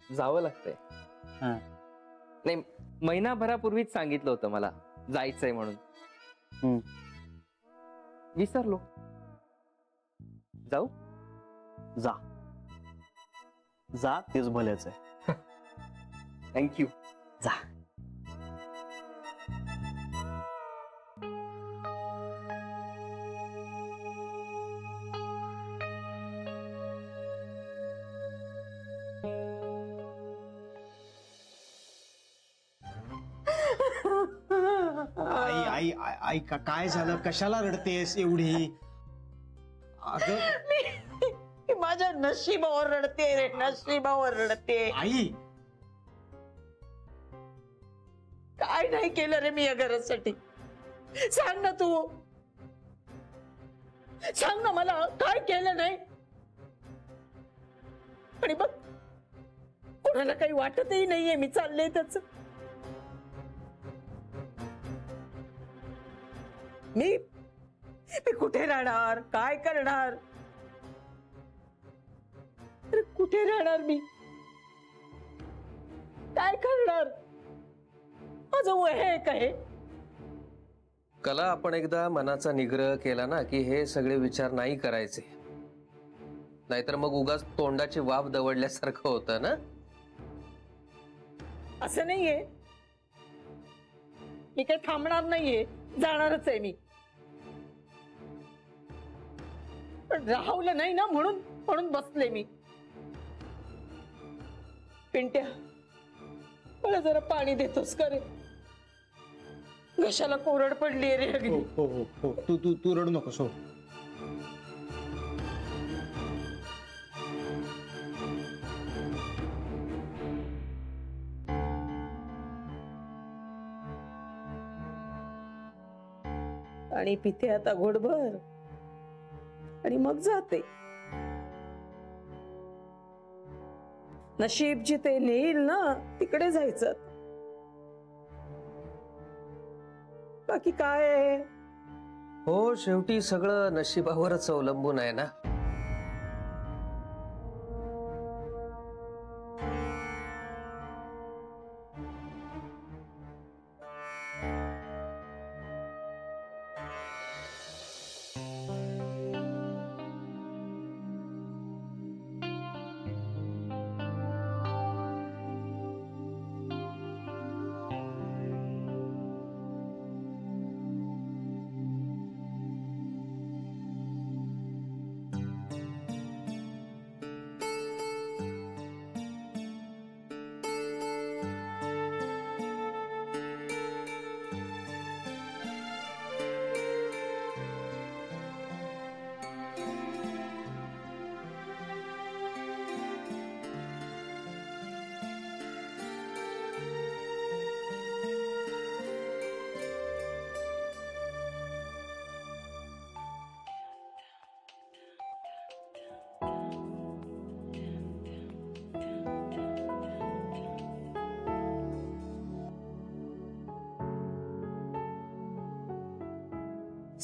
जावं लागतंय. नाही, महिनाभरापूर्वीच सांगितलं होतं मला जायचंय म्हणून. विसरलो. जाऊ? जा जा, तेच भल्याच आहे. थँक्यू. जा. आई आई आई काय झालं? कशाला रडतेस एवढी? मी माझ्या नशिबावर रडते रे, नशिबावर रडते. आई काय नाही केलं रे मी या घरासाठी? सांग ना तू, सांग ना मला, काय केलं नाही? आणि बघ, कोणाला काही वाटतही नाहीये मी चालले त्याच. मी कुठे राहणार, काय करणार, कुठे राहणार मी, काय करणार? माझं वय आहे काय? कला, आपण एकदा मनाचा निग्रह केला ना की हे सगळे विचार नाही करायचे, नाहीतर मग उगाच तोंडाची वाफ दवडल्यासारखं होतं ना. असं नाहीये, मी काही थांबणार नाहीये, जाणारच आहे मी. पण राहवलं नाही ना, म्हणून म्हणून बसले मी. पिंट्या, मला जरा पाणी देतोस का रे? घशाला कोरड पडली रे अगदी. हो हो हो, तू तू तू रडू नकोस. हो. आणि पिते आता घोटभर आणि मग जाते. नशीब जिथे नेईल ना तिकडे जायचं. बाकी काय आहे? हो, शेवटी सगळं नशिबावरच अवलंबून आहे ना.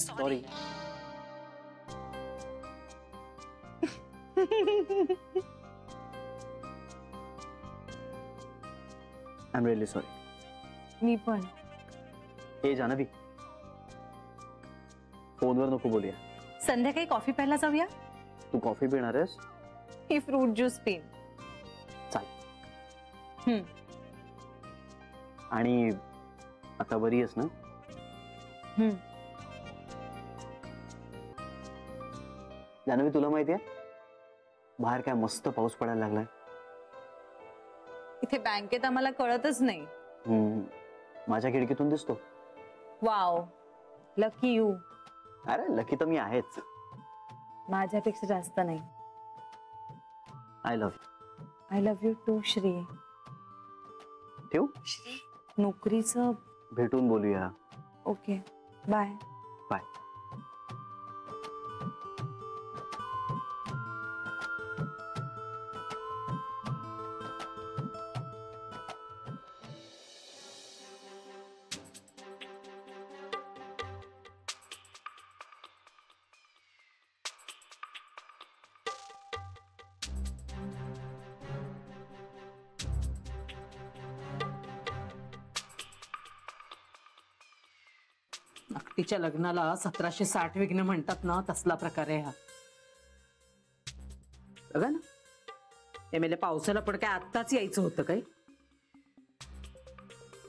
Sorry. I am really sorry. मी पण. हे जान्हवी, फोनवर नको बोलूया. संध्याकाळी कॉफी प्यायला जाऊया. तू कॉफी पिणार आहेस? ही फ्रूट ज्यूस पिन. चालेल. आणि आता बरी आहेस ना? जान्हवी, तुला माहितीये बाहेर काय मस्त पाऊस पडायला लागलाय. इथे बँकेत आम्हाला कळतच नाही. माझ्या खिडकीतून दिसतो. Wow, lucky you. अरे लकी तर मी आहेच. माझ्यापेक्षा जास्त नाही. I love you. I love you too Shri. ठेवू? नोकरीचं भेटून बोलूया. Okay, bye. बाय. तिच्या लग्नाला 1760 विघ्न म्हणतात ना, तसला प्रकार आहे हा. बघा ना, एमएलए पावसाला पण काय आत्ताच यायचं होतं काय?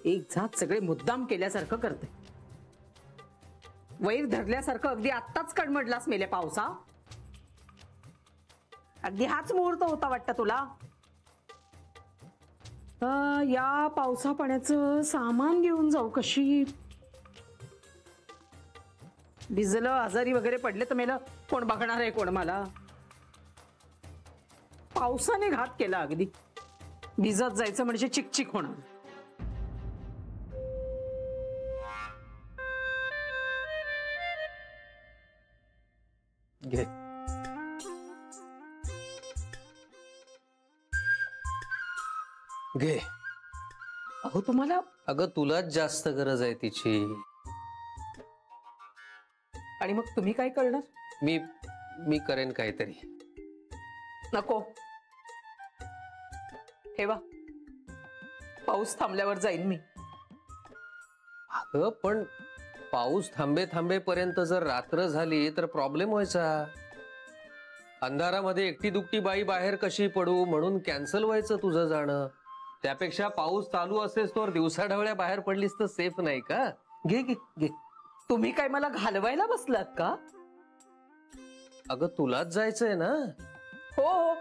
एक झात सगळे मुद्दाम केल्यासारखं करते. वैर धरल्यासारखं अगदी आत्ताच कडमडलास मेले पावसा. अगदी हाच मुहूर्त होता वाटतं तुला. या पावसा पाण्याचं सामान घेऊन जाऊ कशी? भिजलं, आजारी वगैरे पडले तर मेलं कोण बघणार आहे कोण मला? पावसाने घात केला अगदी. भिजत जायचं म्हणजे चिकचिक होणार. घे. घे. अहो तुम्हाला अगं तुलाच जास्त गरज आहे तिची. आणि मग तुम्ही काय करणार? मी मी करेन काहीतरी. नको, ठेवा. पाऊस थांबल्यावर जाईन मी. अगं पण पाऊस थांबेपर्यंत जर रात्र झाली तर प्रॉब्लेम व्हायचा. अंधारामध्ये एकटी दुकटी बाई बाहेर कशी पडू म्हणून कॅन्सल व्हायचं तुझं जाणं. त्यापेक्षा पाऊस चालू असेल तर दिवसाढवळ्या बाहेर पडलीस तर सेफ नाही का? घे घे घे. तुम्ही काय मला घालवायला बसलात का? अगं तुलाच जायचंय ना. हो हो,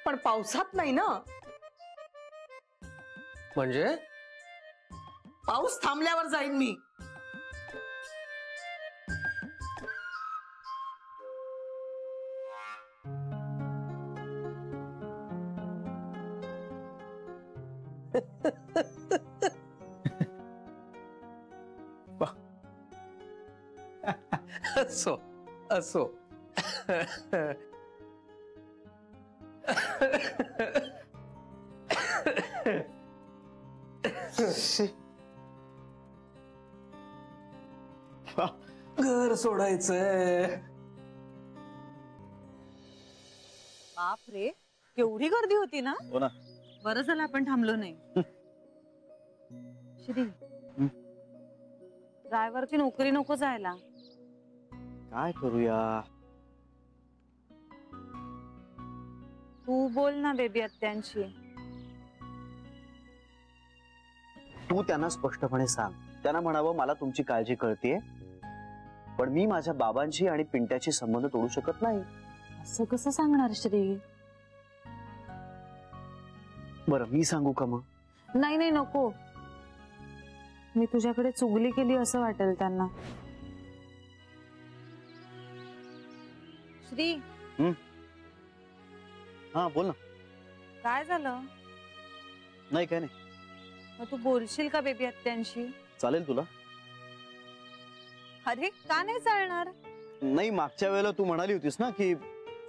पण पावसात नाही ना. म्हणजे पाऊस थांबल्यावर जाईन मी. असो असो. घर सोडायचंय. बाप रे, केवढी गर्दी होती ना. हो ना. बरं झालं आपण थांबलो नाही. श्री, ड्रायव्हरची नोकरी नको जायला. काय करूया? तू बोल ना बेबी आत्यांशी. तू त्यांना स्पष्टपणे सांग. त्यांना म्हणावं मला तुमची काळजी कळतेय, पण मी माझ्या बाबांशी आणि पिंट्याची संबंध तोडू शकत नाही. असं कसं सांगणार श्री? बरं मी सांगू का मग? नाही नाही नको. मी तुझ्याकडे चुगली केली असं वाटेल त्यांना. श्री, हा बोल ना. काय झालं? नाही काय नाही. मग तू बोलशील का बेबी आत्यांशी? चालेल तुला? अरे का नाही चालणार? नाही, मागच्या वेळेला तू म्हणाली होतीस ना की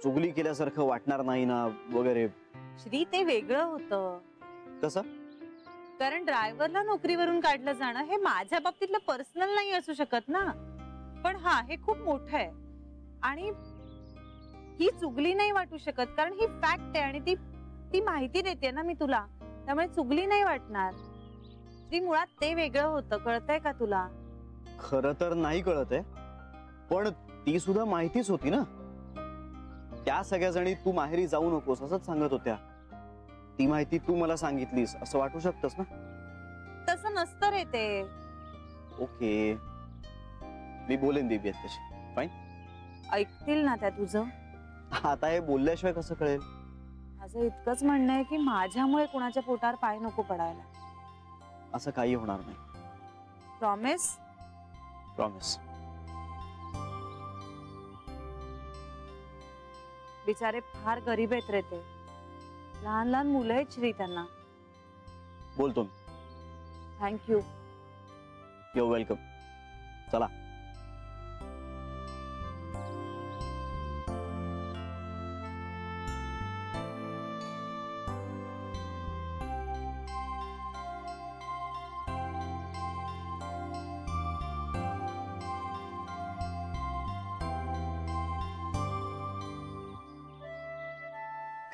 चुगली केल्यासारखं वाटणार नाही ना वगैरे. श्री, ते वेगळं होतं. कसं? कारण ड्रायव्हरला नोकरीवरून काढलं जाणं हे माझ्या बाबतीतलं पर्सनल नाही असू शकत ना. पण हा, हे खूप मोठं आहे आणि ही चुगली नाही वाटू शकत कारण ही फॅक्ट आहे आणि ती माहिती देते ना मी तुला, त्यामुळे चुगली नाही वाटणार. श्री, मुळात ते वेगळं होतं, कळतंय का तुला? खरं तर नाही कळत आहे, पण ती सुद्धा माहितीच होती ना. त्या सगळ्या जणी तू माहेरी जाऊ नकोस असंच सांगत होत्या. ती माहिती तू मला सांगितलीस असं वाटू शकतस ना. तसं नसतं रे ते. ओके, मी बोलेन बेबी आत्याशी. फाईन. ऐकतील ना त्या तुझं? आता हे बोलल्याशिवाय कसं कळेल? माझं इतकंच म्हणणं आहे की माझ्यामुळे कुणाच्या पोटावर पाय नको पडायला. असं काही होणार नाही. प्रॉमिस? प्रॉमिस. बिचारे फार गरीब आहेत रे ते. लहान लहान मुलं आहेत श्री त्यांना. बोलतो मी. थँक्यू. You welcome. चला.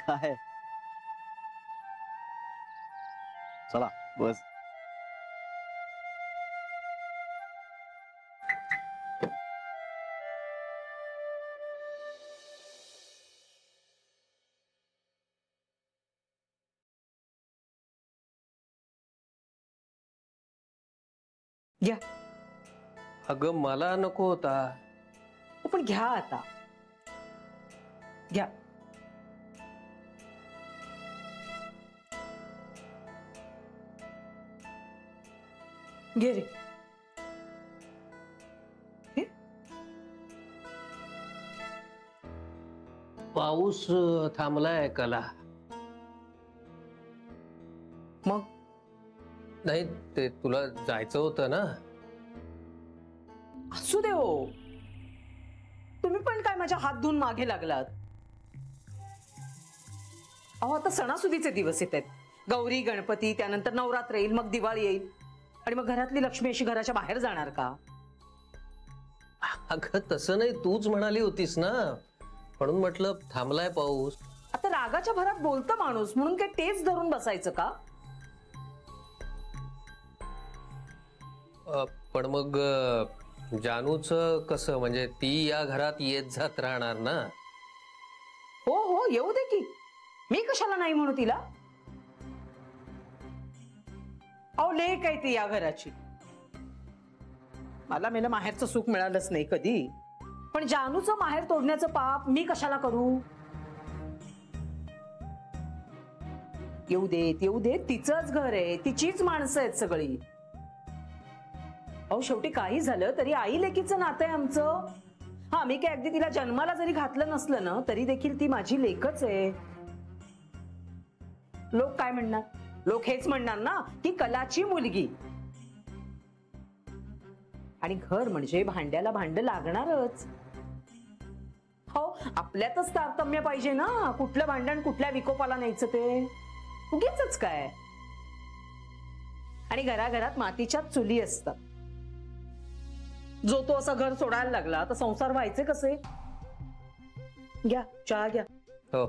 काय? चला बस. घ्या. अगं मला नको होता. हो, पण घ्या आता, घ्या. घे रे. पाऊस थांबलाय कला. मग नाही ते तुला जायचं होतं ना. असू दे हो, तुम्ही पण काय माझ्या हात धुवून मागे लागलात. अहो आता सणासुदीचे दिवस येत आहेत. गौरी गणपती, त्यानंतर नवरात्र येईल, मग दिवाळी येईल, आणि मग घरातली लक्ष्मी अशी घराच्या बाहेर जाणार का? अगं तसं नाही, तूच म्हणाली होतीस ना, म्हणून म्हटलं थांबलाय पाऊस. आता रागाच्या भरात बोलतं माणूस, म्हणून काय तेच धरून बसायचं का? पण मग जानूच कसं, म्हणजे ती या घरात येत जात राहणार ना. हो हो, येऊ दे की, मी कशाला नाही म्हणू तिला. अहो लेक आहे ती या घराची. मला मेलं माहेरचं सुख मिळालंच नाही कधी, पण जानूचं माहेर तोडण्याचं पाप मी कशाला करू? येऊ देत येऊ देत, तिचंच घर आहे, तिचीच माणसं आहेत सगळी. अहो शेवटी काही झालं तरी आई लेकीचं नातं आहे आमचं. हा, मी काय अगदी तिला जन्माला जरी घातलं नसलं ना, तरी देखील ती माझी लेकच आहे. लोक काय म्हणणार? लोक हेच म्हणणार ना की कलाची मुलगी. आणि घर म्हणजे भांड्याला भांड लागणारच. हो, आपल्यातच तारतम्य पाहिजे ना, कुठलं भांडण कुठल्या विकोपाला न्यायचं ते उगीचच काय. आणि घराघरात मातीच्या चुली असतात. जो तो असं घर सोडायला लागला तर संसार व्हायचे कसे? घ्या चहा घ्या. हो.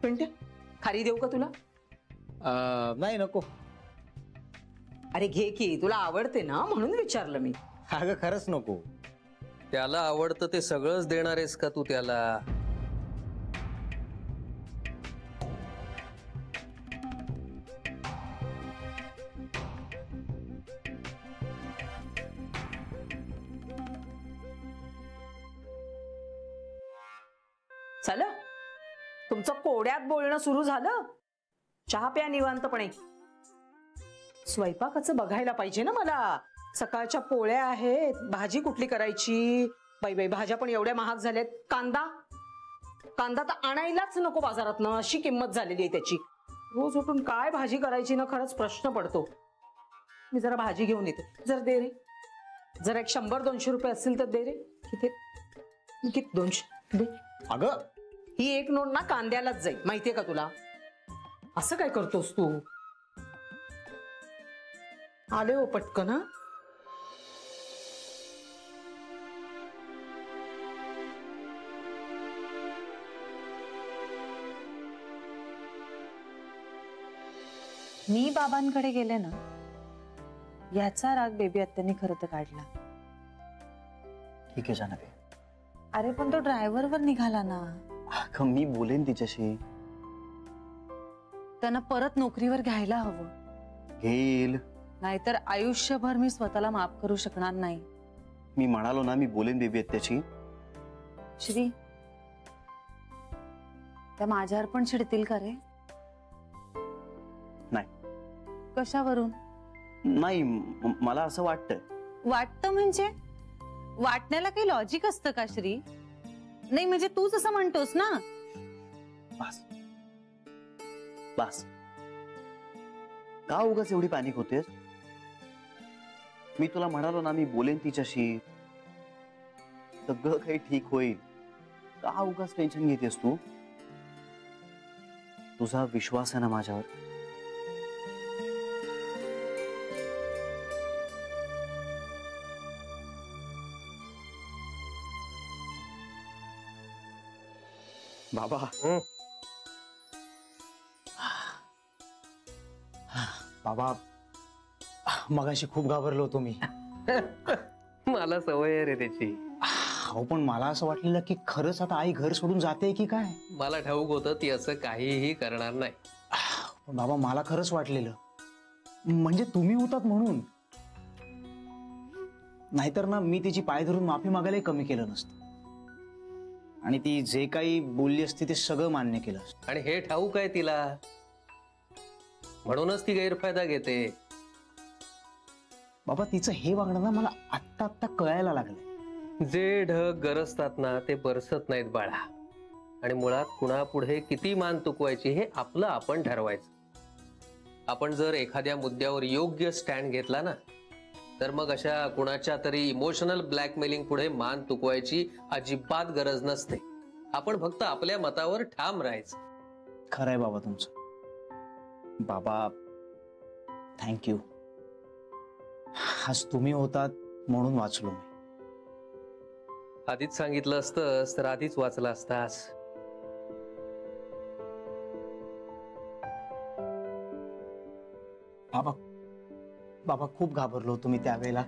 पिंट्या, खारी देऊ का तुला? नाही नको. अरे घे की, तुला आवडते ना म्हणून विचारलं मी. अगं खरंच नको. त्याला आवडतं ते सगळंच देणार आहेस का तू त्याला? चला, तुमचं कोड्यात बोलणं सुरू झालं. चहा प्या निवांतपणे. स्वयंपाकाचं बघायला पाहिजे ना मला. सकाळच्या पोळ्या आहेत, भाजी कुठली करायची? बाई बाई, भाज्या पण एवढ्या महाग झाल्यात. कांदा कांदा तर आणायलाच नको बाजारात ना, अशी किंमत झालेली आहे त्याची. रोज उठून काय भाजी करायची ना, खरंच प्रश्न पडतो. मी जरा भाजी घेऊन येते. जरा दे रे, जरा एक 100-200 रुपये असतील तर दे रे. किती 200 दे. अगं ही एक नोट ना कांद्यालाच जाईल, माहितीये का तुला? असं काय करतोस तू? आले हो पटकन. हा, मी बाबांकडे गेले ना, याचा राग बेबी आत्याने खरं तर काढला. ठीक आहे जान्हवी. अरे पण तो ड्रायव्हरवर निघाला ना. अगं मी बोलेन तिच्याशी. त्यांना परत नोकरीवर घ्यायला हवं. घेईल. नाहीतर आयुष्यभर मी स्वतःला माफ करू शकणार नाही. मी म्हणालो ना, मी बोलेन बेबी आत्याशी. श्री, त्या माझ्यावर पण चिडतील का रे? नाही. कशावरून? नाही, मला असं वाटतंय. वाटतं म्हणजे? वाटण्याला काही लॉजिक असतं का श्री? नाही म्हणजे तूच असं म्हणतोस ना. बस बस, का उगाच एवढी पॅनिक होतेस? मी तुला म्हणालो ना, मी बोलेन तिच्याशी, सगळं काही ठीक होईल. का उगाच टेन्शन घेतेस तू? तुझा विश्वास आहे ना माझ्यावर? बाबा, बाबा मगाशी खूप घाबरलो होतो मी. मला सवय आहे रे त्याची. अहो पण मला असं वाटलेलं की खरंच आता आई घर सोडून जाते की काय. मला ठाऊक होतं ती असं काहीही करणार नाही. पण बाबा मला खरंच वाटलेलं, म्हणजे तुम्ही होतात म्हणून. नाहीतर ना मी तिची पाय धरून माफी मागायलाही कमी केलं नसतं, आणि ती जे काही बोलली असती ते सगळं मान्य केलं असतं. आणि हे ठाऊक आहे तिला, म्हणूनच ती गैरफायदा घेते. बाबा तिचं हे वागणं ना मला आत्ता आत्ता कळायला लागलंय. जे ढग गरजतात ना ते बरसत नाहीत बाळा. आणि मुळात कुणापुढे किती मान तुकवायची हे आपलं आपण ठरवायचं. आपण जर एखाद्या मुद्द्यावर योग्य स्टँड घेतला ना, तर मग अशा कुणाच्या तरी इमोशनल ब्लॅकमेलिंग पुढे मान तुकवायची अजिबात गरज नसते. आपण फक्त आपल्या मतावर ठाम राहायचं. खरंय बाबा तुमचं. बाबा थँक्यू. आज तुम्ही होतात म्हणून वाचलो मी. आधीच सांगितलं असतंस तर आधीच वाचला असतास. बाबा बाबा खूप घाबरलो होतो मी त्यावेळेला.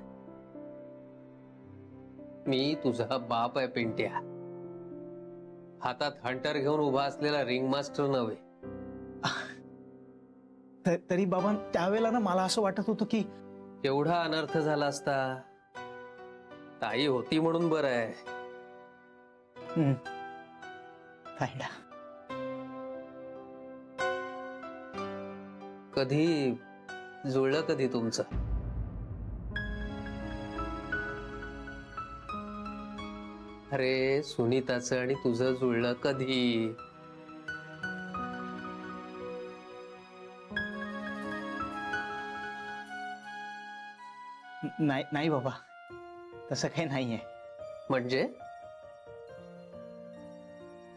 मी तुझा बाप आहे पिंट्या, हातात हंटर घेऊन उभा असलेला रिंग मास्टर नव्हे. तरी बाबा त्यावेळेला ना मला असं वाटत होतं की केवढा अनर्थ झाला असता. ताई होती म्हणून बरं आहे. फायदा. कधी जुळलं कधी तुमचं? अरे सुनीताचं आणि तुझं जुळलं कधी? नाही नाही बाबा, तसं काही नाहीये.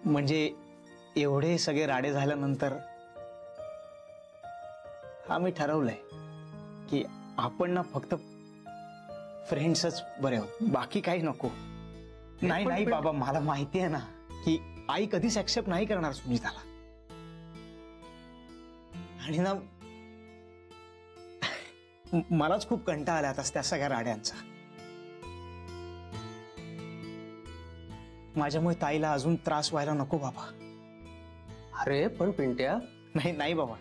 म्हणजे एवढे सगळे राडे झाल्यानंतर आम्ही ठरवलंय की आपण ना फक्त फ्रेंड्सच बरे आहोत, बाकी काही नको. नाही नाही बाबा, मला माहिती आहे ना की आई कधीच ऍक्सेप्ट नाही करणार सुनीताला. आणि ना मलाच खूप कंटाळा आला आता त्या सगळ्या राड्यांचा. माझ्यामुळे ताईला अजून त्रास व्हायला नको बाबा. अरे पण पिंट्या, नाही नाही बाबा,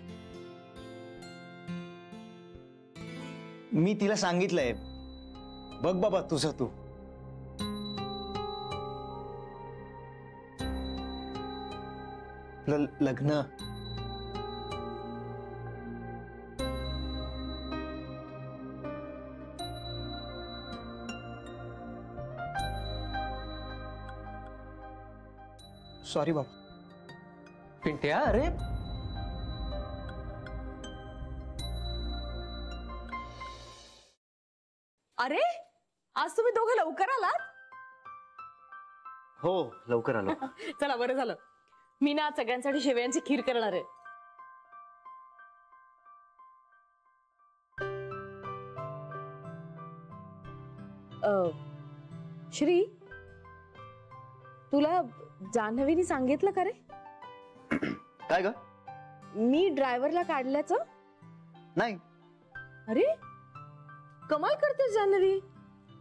मी तिला सांगितलंय, बघ बाबा तुझं तू. लग्न सॉरी बाबा. पिंट्या, अरे अरे आज तुम्ही दोघं लवकर आलात. हो लवकर आलो. चला बरं झालं. मी ना सगळ्यांसाठी शेवयांची खीर करणार आहे. श्री, तुला जान्हवीने सांगितलं का रे काय ग? मी ड्रायव्हरला काढल्याचं? नाही. अरे कमाल करतेस जान्हवी,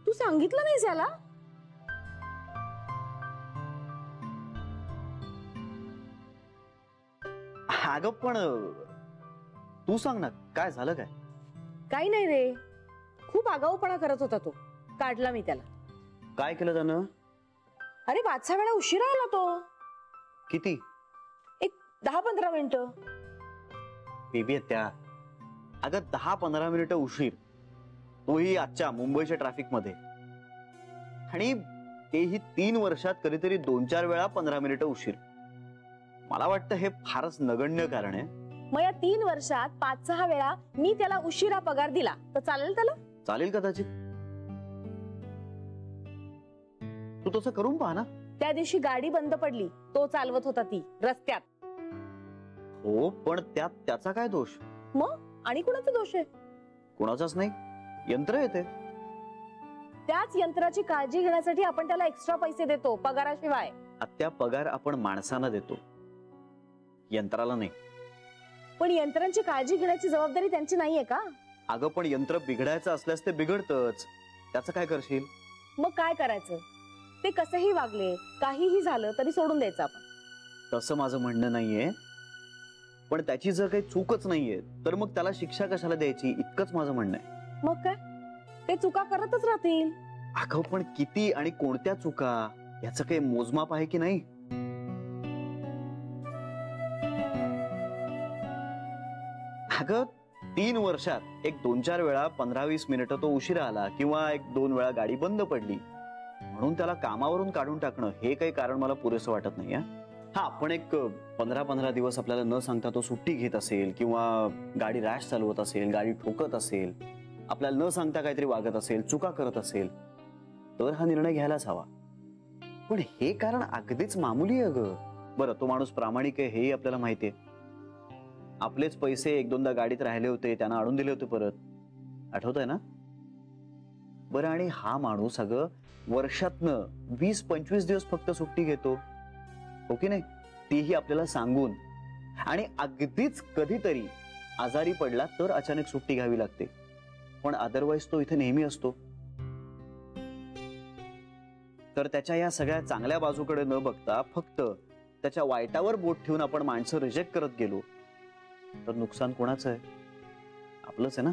तू सांगितलं नाहीस याला? अगं पण तू सांग ना, काय झालं काय? काही नाही रे, खूप आगाऊपणा करत होता तो. काढला मी त्याला. काय केलं त्यानं? अरे 5-6 वेळा उशिरा आला तो. किती? एक 10-15 मिनिटं. बेबी आहेत त्या. अगं 10-15 मिनिटं उशीर, तोही आजच्या मुंबईच्या ट्रॅफिक मध्ये. आणि तेही 3 वर्षात कधीतरी 2-4 वेळा 15 मिनिटं उशीर. मला वाटतं हे फारच नगण्य कारण आहे. मग या 3 वर्षात 5-6 वेळा मी त्याला उशिरा पगार दिला तर चालेल त्याला? चालेल कदाचित. तू तसं करून पहा ना. त्या दिवशी गाडी बंद पडली, तो चालवत होता ती रस्त्यात. हो पण त्यात त्याचा काय दोष? मग आणि कुणाचा दोष आहे? कुणाचाच नाही, यंत्र येते. त्याच यंत्राची काळजी घेण्यासाठी आपण त्याला एक्स्ट्रा पैसे देतो पगाराशिवाय. आत्या, पगार आपण माणसांना देतो, यंत्राला नाही. पण यंत्रांची काळजी घेण्याची जबाबदारी त्यांची नाहीये का? अगं पण यंत्र बिघडायचं असल्यास ते बिघडतच, त्याचं काय करशील? मग काय करायचं? ते कसेही वागले, काहीही झालं तरी सोडून द्यायचं आपण. तसं माझं म्हणणं नाहीये, पण त्याची जर काही चूकच नाहीये तर मग त्याला शिक्षा कशाला द्यायची, इतकंच माझं म्हणणं आहे. मग काय, ते चुका करतच राहतील. अगं पण किती आणि कोणत्या चुका, याचं काही मोजमाप आहे की नाही? अगं 3 वर्षात एक 2-4 वेळा 15-20 मिनिटं तो उशिरा आला किंवा 1-2 वेळा गाडी बंद पडली म्हणून त्याला कामावरून काढून टाकणं हे काही कारण मला पुरेसं वाटत नाही. हा, पण एक 15-15 दिवस आपल्याला न सांगता तो सुट्टी घेत असेल किंवा गाडी रॅश चालवत असेल, गाडी ठोकत असेल, आपल्याला न सांगता काहीतरी वागत असेल, चुका करत असेल, तर हा निर्णय घ्यायलाच हवा. पण हे कारण अगदीच मामुली आहे ग. बरं, तो माणूस प्रामाणिक आहे हेही आपल्याला माहितीये. आपलेच पैसे 1-2दा गाडीत राहिले होते, त्यांना आणून दिले होते परत, आठवतंय ना? बरं, आणि हा माणूस अगं वर्षातनं 20-25 दिवस फक्त सुट्टी घेतो, हो की नाही? तीही आपल्याला सांगून. आणि अगदीच कधीतरी आजारी पडला तर अचानक सुट्टी घ्यावी लागते, पण अदरवाईज तो इथे नेहमी असतो. तर त्याच्या या सगळ्या चांगल्या बाजूकडे न बघता फक्त त्याच्या वाईटावर बोट ठेवून आपण माणसं रिजेक्ट करत गेलो तर नुकसान कोणाचं आहे? आपलंच आहे ना.